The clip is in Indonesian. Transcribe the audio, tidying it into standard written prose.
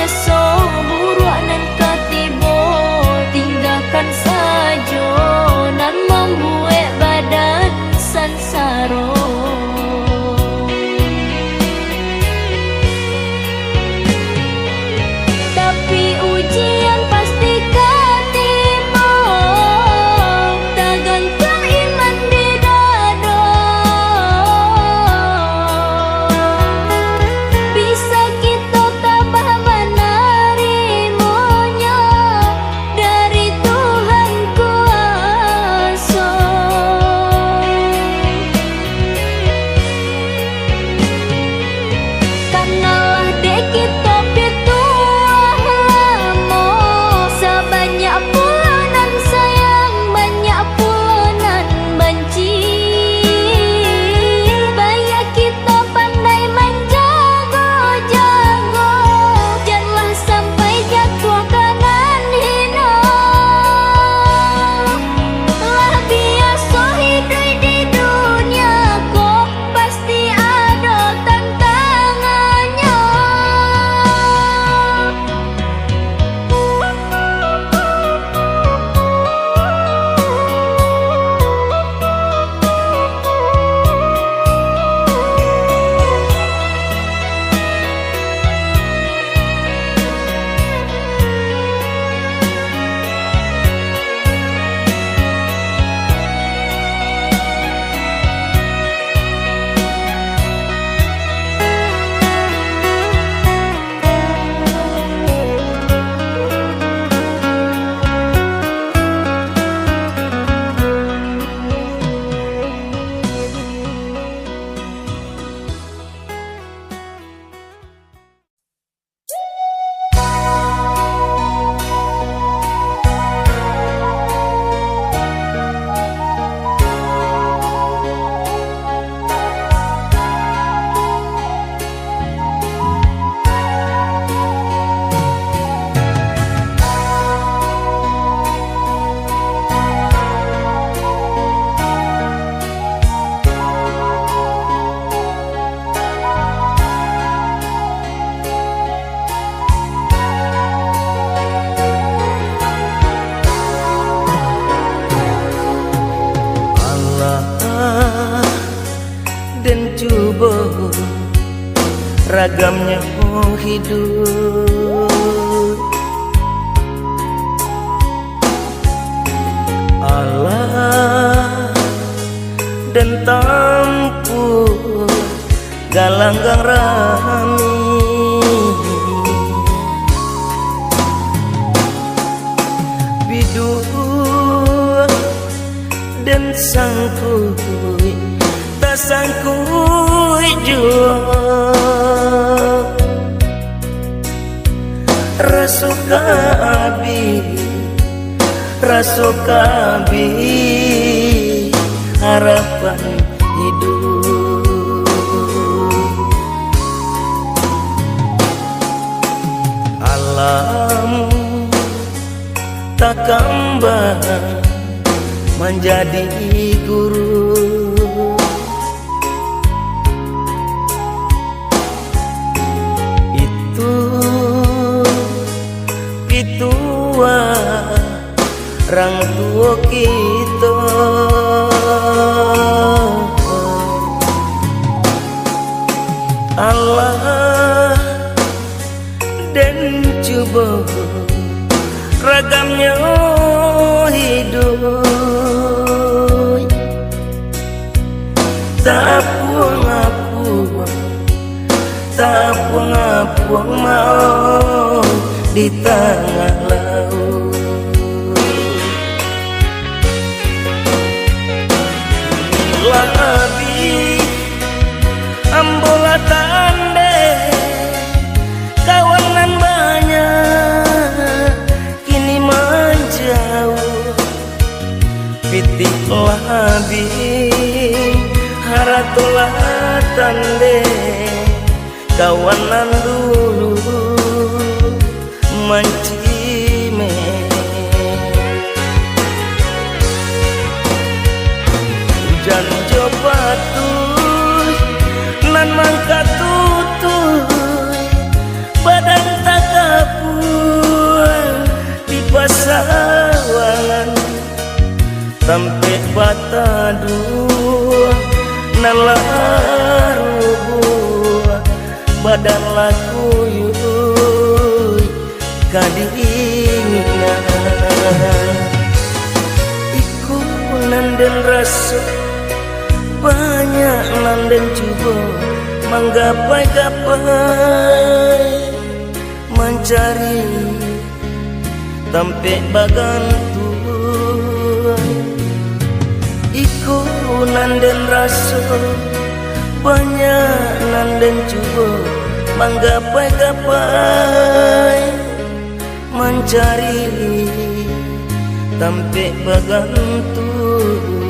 seso buruk nan katibo tinggalkan sajo nan membuat badan sansaro. Tapi ujian pasti katimo tagantung iman di dado. Bisa kita tabah menerimonya dari Tuhan kuasa. Kanalah dek kita pituah lamo sebanyak pulanan sayang banyak pulanan benci. Bayak kita pandai menjago-jago janganlah sampai jatuh kanan hina. Lah biasa hidup di dunia kok pasti ada tantangannya. Dan coba ragamnya hidup Allah dan tampu galanggang rami bidu dan sangkui tak sangkui jua rasuka abi harapan hidup alam tak kembang menjadi guru itu pitua orang tua kita Allah dan coba ragamnya hidup tak puang mau di tengah laut labi ambola tande kawanan banyak kini menjauh pitik labi haratulah tande kawanan dulu mancime hujan jopatuy nan mangka tutuy badan tak kadingina iku nanden rasa banyak nanden coba menggapai-gapai mencari tampe bagantuan iku nanden rasa banyak nanden coba menggapai-gapai mencari tampe bagantuan